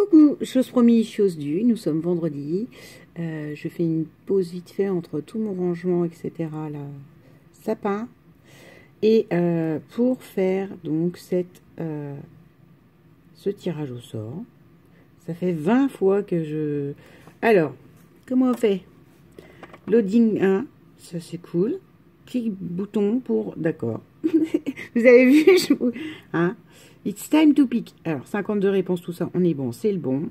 Coucou, chose promise, chose due, nous sommes vendredi. Je fais une pause vite fait entre tout mon rangement, etc. Là, sapin. Et pour faire donc ce tirage au sort, ça fait 20 fois que je... Alors, comment on fait? Loading 1, ça c'est cool. Clic bouton pour... D'accord. Vous avez vu hein? It's time to pick. Alors, 52 réponses, tout ça, on est bon, c'est le bon.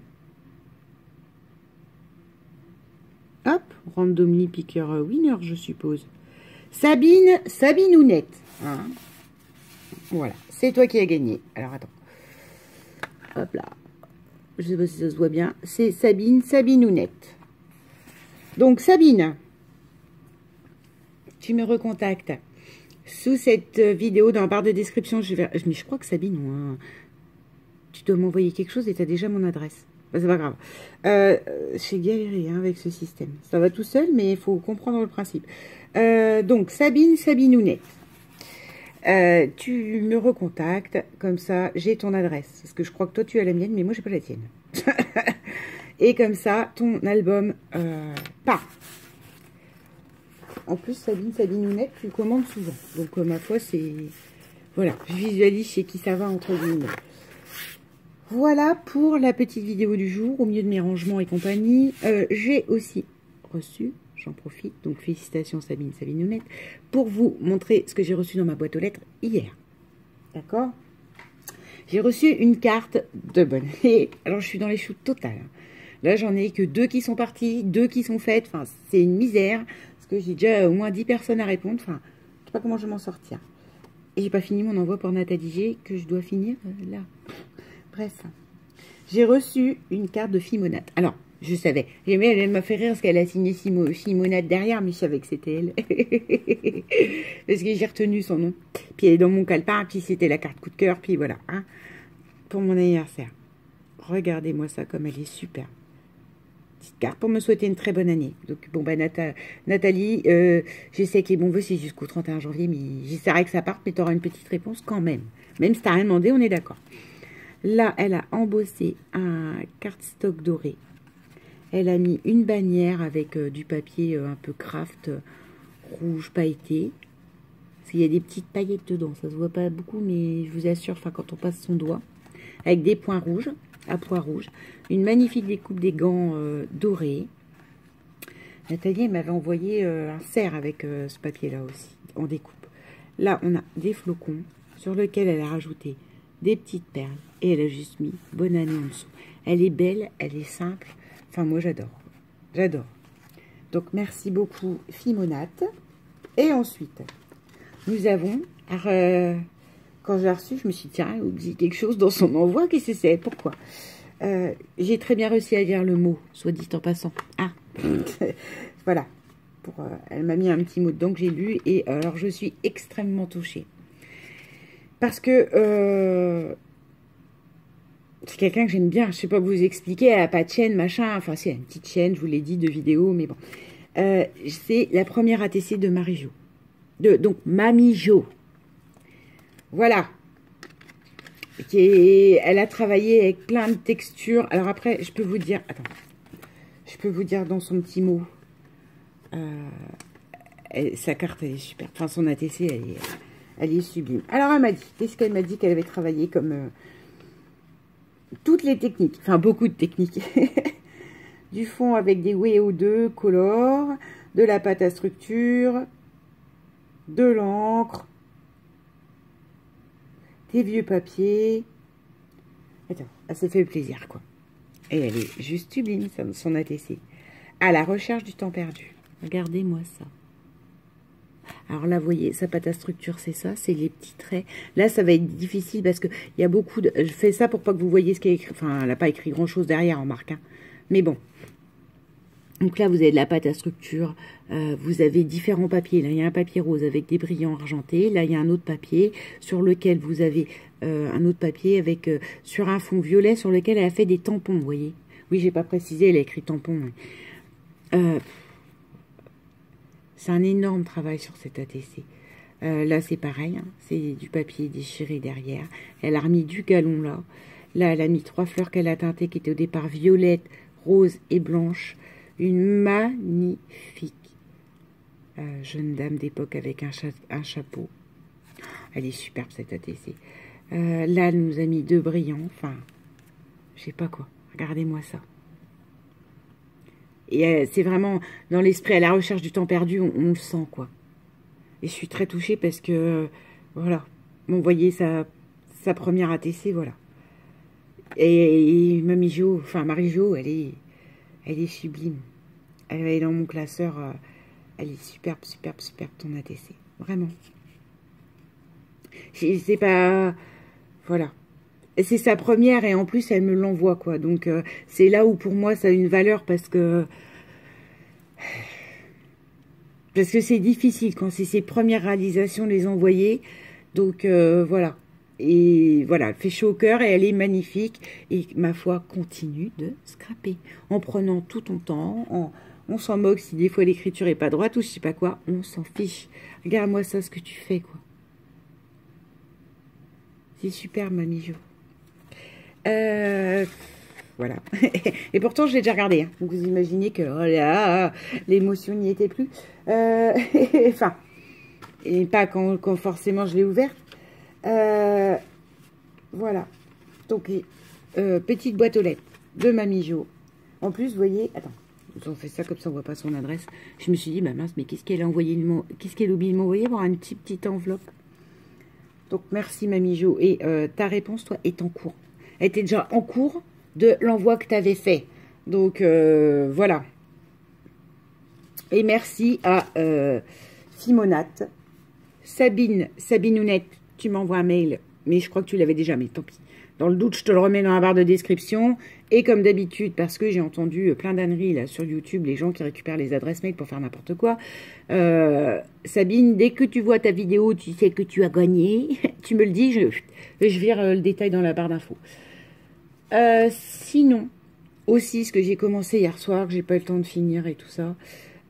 Hop, randomly picker winner, je suppose. Sabine Ounette. Hein? Voilà, c'est toi qui as gagné. Alors, attends. Hop là. Je sais pas si ça se voit bien. C'est Sabine Ounette. Donc, Sabine, tu me recontactes. Sous cette vidéo, dans la barre de description, mais je crois que Sabine, tu dois m'envoyer quelque chose et tu as déjà mon adresse. Bah, c'est pas grave. J'ai galéré avec ce système. Ça va tout seul, mais il faut comprendre le principe. Donc, Sabine Ounette. Tu me recontactes, comme ça, j'ai ton adresse. Parce que je crois que toi, tu as la mienne, mais moi, j'ai pas la tienne. Et comme ça, ton album part. En plus, Sabine Ounette, tu commandes souvent. Donc, ma foi, c'est... Voilà, je visualise chez qui ça va, entre guillemets. Voilà pour la petite vidéo du jour, au milieu de mes rangements et compagnie. J'ai aussi reçu, j'en profite, donc félicitations Sabine Ounette, pour vous montrer ce que j'ai reçu dans ma boîte aux lettres hier. D'accord? J'ai reçu une carte de bonne année. Alors, je suis dans les choux total. Là, j'en ai que 2 qui sont parties, 2 qui sont faites. Enfin, c'est une misère. Que j'ai déjà au moins 10 personnes à répondre. Enfin, je sais pas comment je vais m'en sortir. Et j'ai pas fini mon envoi pour Nathalie G, que je dois finir là. Bref. J'ai reçu une carte de Fimonate. Alors, je savais. Elle m'a fait rire parce qu'elle a signé Fimonate derrière, mais je savais que c'était elle. Parce que j'ai retenu son nom. Puis elle est dans mon calepin, puis c'était la carte coup de cœur, puis voilà. Hein, pour mon anniversaire. Regardez-moi ça comme elle est super. Petite carte pour me souhaiter une très bonne année. Donc, bon, bah, Nathalie, je sais que les bons vœux, c'est jusqu'au 31 janvier, mais j'essaierai que ça parte, mais tu auras une petite réponse quand même. Même si tu n'as rien demandé, on est d'accord. Là, elle a embossé un cardstock doré. Elle a mis une bannière avec du papier un peu craft, rouge pailleté. Parce qu'il y a des petites paillettes dedans. Ça se voit pas beaucoup, mais je vous assure, enfin, quand on passe son doigt, avec des points rouges. À pois rouge, une magnifique découpe des gants dorés. Nathalie m'avait envoyé un cerf avec ce papier-là aussi, en découpe. Là, on a des flocons sur lesquels elle a rajouté des petites perles et elle a juste mis bonne année en dessous. Elle est belle, elle est simple. Enfin, moi, j'adore. J'adore. Donc, merci beaucoup, Fimonate. Et ensuite, nous avons... quand j'ai reçu, je me suis dit, tiens, elle a oublié quelque chose dans son envoi. Qu'est-ce que c'est? Pourquoi? J'ai très bien réussi à lire le mot, soit dit en passant. Ah, voilà. Elle m'a mis un petit mot dedans que j'ai lu. Et alors, je suis extrêmement touchée. Parce que c'est quelqu'un que j'aime bien. Je ne sais pas vous expliquer. Elle n'a pas de chaîne, machin. Enfin, si, elle a une petite chaîne, je vous l'ai dit, de vidéos. Mais bon. C'est la première ATC de Marie-Jo. Donc, Mamie Jo. Voilà. Elle a travaillé avec plein de textures. Alors après, je peux vous dire... Attends. Je peux vous dire dans son petit mot. Sa carte, elle est super. Enfin, son ATC, elle est sublime. Alors, elle m'a dit... Qu'est-ce qu'elle m'a dit qu'elle avait travaillé comme... toutes les techniques. Enfin, beaucoup de techniques. Du fond avec des WO2 color. De la pâte à structure. De l'encre. Des vieux papiers. Attends, elle s'est fait plaisir, quoi. Et elle est juste sublime, son ATC. À la recherche du temps perdu. Regardez-moi ça. Alors là, vous voyez, sa pâte à structure, c'est ça, c'est les petits traits. Là, ça va être difficile parce que il y a beaucoup de... Je fais ça pour pas que vous voyez ce qu'elle a écrit. Enfin, elle n'a pas écrit grand-chose derrière en marque, hein. Mais bon. Donc là, vous avez de la pâte à structure, vous avez différents papiers. Là, il y a un papier rose avec des brillants argentés. Là, il y a un autre papier sur lequel vous avez un autre papier avec sur un fond violet sur lequel elle a fait des tampons, vous voyez. Oui, j'ai pas précisé, elle a écrit tampon. C'est un énorme travail sur cet ATC. Là, c'est pareil, hein, c'est du papier déchiré derrière. Elle a remis du galon là. Là, elle a mis 3 fleurs qu'elle a teintées qui étaient au départ violette, rose et blanche. Une magnifique jeune dame d'époque avec un chapeau. Elle est superbe cette ATC. Là, elle nous a mis 2 brillants. Enfin, je sais pas quoi. Regardez-moi ça. Et c'est vraiment dans l'esprit, à la recherche du temps perdu, on le sent, quoi. Et je suis très touchée parce que, voilà, vous voyez sa première ATC, voilà. Et Mamie Jo, enfin Marie-Jo, elle est sublime. Elle est dans mon classeur, elle est superbe, superbe, superbe, ton ATC. Vraiment. C'est pas... Voilà. C'est sa première et en plus, elle me l'envoie, quoi. Donc, c'est là où pour moi, ça a une valeur parce que c'est difficile quand c'est ses premières réalisations de les envoyer. Donc, voilà. Et voilà, elle fait chaud au cœur et elle est magnifique. Et ma foi, continue de scraper. En prenant tout ton temps, on s'en moque si des fois l'écriture est pas droite ou je sais pas quoi. On s'en fiche. Regarde-moi ça, ce que tu fais, quoi. C'est super, Mamie Jo. Voilà. Et pourtant, je l'ai déjà regardé. Hein. Donc, vous imaginez que oh là, l'émotion n'y était plus. Enfin, et pas quand forcément je l'ai ouverte. Voilà. Donc, petite boîte aux lettres de Mamie Jo. En plus, vous voyez... Attends, on fait ça comme ça, on voit pas son adresse. Je me suis dit, bah mince, mais qu'est-ce qu'elle a envoyé qu'est-ce qu'elle oublie de m'envoyer pour une petite enveloppe. Donc, merci Mamie Jo. Et ta réponse, toi, est en cours. Elle était déjà en cours de l'envoi que tu avais fait. Donc, voilà. Et merci à Simonate. Sabinounette, tu m'envoies un mail. Mais je crois que tu l'avais déjà, mais tant pis. Dans le doute, je te le remets dans la barre de description. Et comme d'habitude, parce que j'ai entendu plein d'âneries là sur YouTube, les gens qui récupèrent les adresses mail pour faire n'importe quoi. Sabine, dès que tu vois ta vidéo, tu sais que tu as gagné. Tu me le dis, je vire le détail dans la barre d'infos. Sinon, aussi, ce que j'ai commencé hier soir, que j'ai pas eu le temps de finir et tout ça.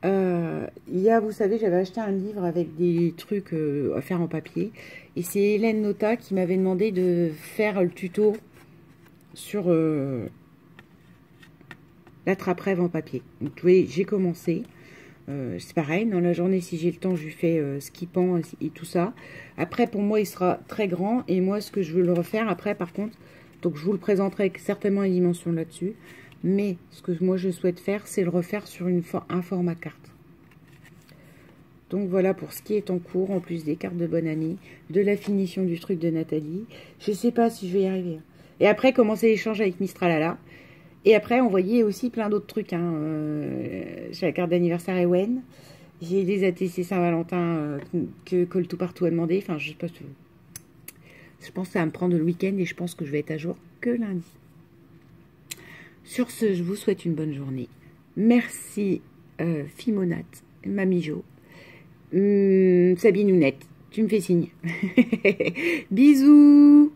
Il y a, vous savez, j'avais acheté un livre avec des trucs à faire en papier. Et c'est Hélène Nota qui m'avait demandé de faire le tuto sur l'attrape-rêve en papier. Donc, vous voyez, j'ai commencé. C'est pareil, dans la journée, si j'ai le temps, je lui fais skippant et tout ça. Après, pour moi, il sera très grand. Et moi, ce que je veux le refaire, après, par contre, donc je vous le présenterai avec certainement une dimension là-dessus. Mais ce que moi, je souhaite faire, c'est le refaire sur un format carte. Donc voilà pour ce qui est en cours, en plus des cartes de bonne amie, de la finition du truc de Nathalie. Je ne sais pas si je vais y arriver. Et après, commencer l'échange avec Mistralala. Et après, envoyer aussi plein d'autres trucs. Hein. J'ai la carte d'anniversaire Ewen. J'ai les ATC Saint-Valentin que Coltou Partout a demandé. Enfin, je sais pas. Je pense que ça va me prendre le week-end et je pense que je vais être à jour que lundi. Sur ce, je vous souhaite une bonne journée. Merci Fimonate, Mamie Jo. Sabinounette, tu me fais signe. Bisous.